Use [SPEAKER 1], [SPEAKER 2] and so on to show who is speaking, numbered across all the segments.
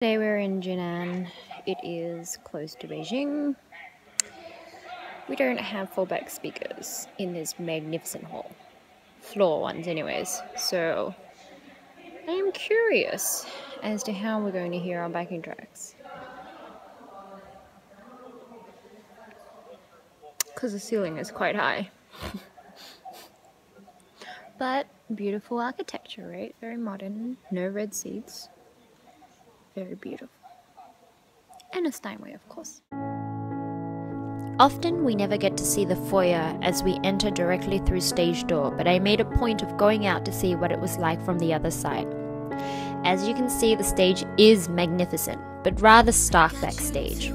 [SPEAKER 1] Today we're in Jinan. It is close to Beijing. We don't have fallback speakers in this magnificent hall. Floor ones anyways. So I am curious as to how we're going to hear our backing tracks. Because the ceiling is quite high. But beautiful architecture, right? Very modern. No red seats. Very beautiful. And a Steinway, of course.
[SPEAKER 2] Often we never get to see the foyer as we enter directly through stage door, but I made a point of going out to see what it was like from the other side. As you can see, the stage is magnificent, but rather stark backstage.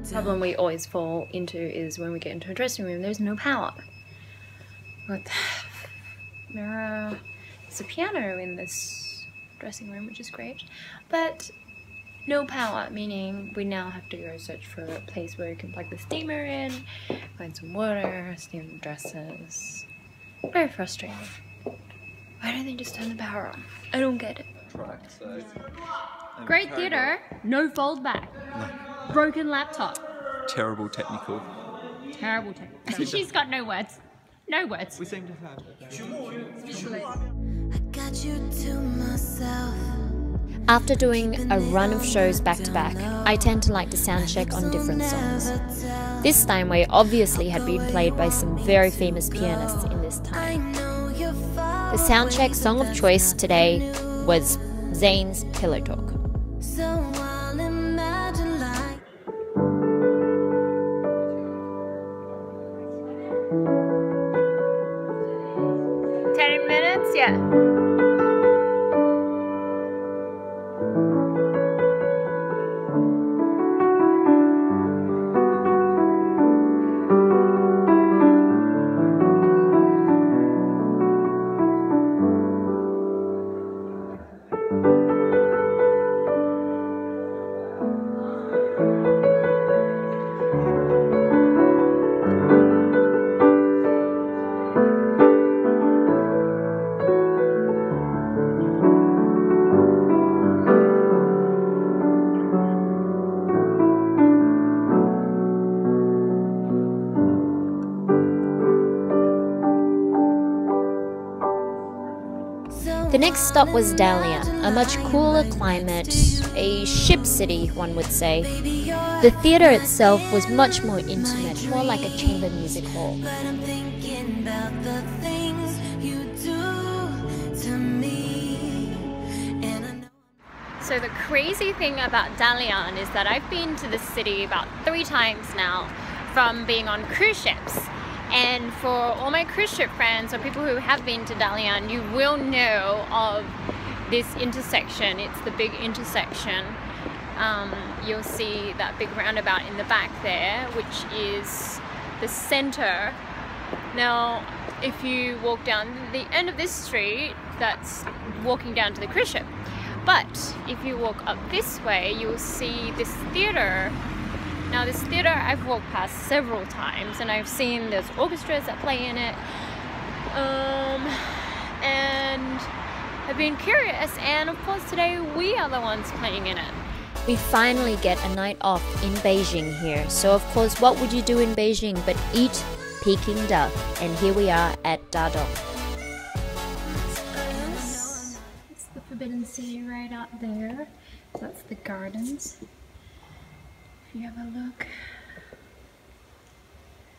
[SPEAKER 1] The problem we always fall into is when we get into a dressing room, there's no power. But there's a piano in this dressing room, which is great, but no power, meaning we now have to go search for a place where you can plug the steamer in, find some water, steam the dresses. Very frustrating. Why don't they just turn the power on? I don't get it. Great theatre, no fold back. No. Broken laptop.
[SPEAKER 3] Terrible technical.
[SPEAKER 1] Terrible technical. She's got no words. No words.
[SPEAKER 3] We seem to have.
[SPEAKER 2] I got you to myself. After doing a run of shows back to back, I tend to like to sound check on different songs. This Steinway obviously had been played by some very famous pianists in this time. The soundcheck song of choice today was Zayn's Pillow Talk. So
[SPEAKER 1] 10 minutes? Yeah.
[SPEAKER 2] The next stop was Dalian, a much cooler climate, a ship city, one would say. The theatre itself was much more intimate, more like a chamber music hall.
[SPEAKER 1] So the crazy thing about Dalian is that I've been to this city about 3 times now from being on cruise ships. And for all my cruise ship friends or people who have been to Dalian, you will know of this intersection. It's the big intersection. You'll see that big roundabout in the back there, which is the center. Now, if you walk down the end of this street, that's walking down to the cruise ship. But if you walk up this way, you'll see this theater. Now this theatre I've walked past several times and I've seen there's orchestras that play in it, and I've been curious, and of course today we are the ones playing in it.
[SPEAKER 2] We finally get a night off in Beijing here, so of course what would you do in Beijing but eat Peking duck, and here we are at Dadong.
[SPEAKER 1] It's the Forbidden City right out there. That's the gardens. If you have a look,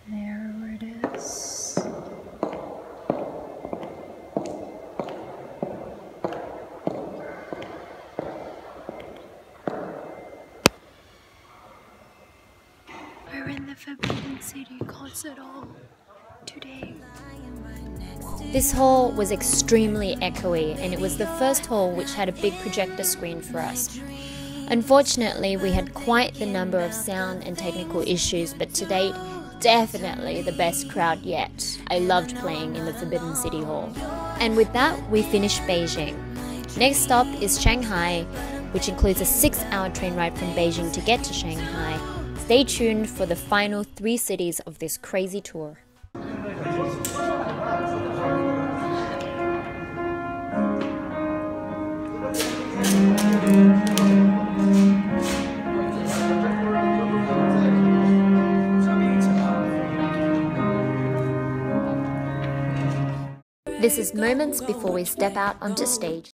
[SPEAKER 1] there it is. We're in the Forbidden City concert hall today.
[SPEAKER 2] This hall was extremely echoey, and it was the first hall which had a big projector screen for us. Unfortunately, we had quite the number of sound and technical issues, but to date, definitely the best crowd yet. I loved playing in the Forbidden City Hall. And with that, we finished Beijing. Next stop is Shanghai, which includes a 6-hour train ride from Beijing to get to Shanghai. Stay tuned for the final 3 cities of this crazy tour. This is moments before we step out onto stage.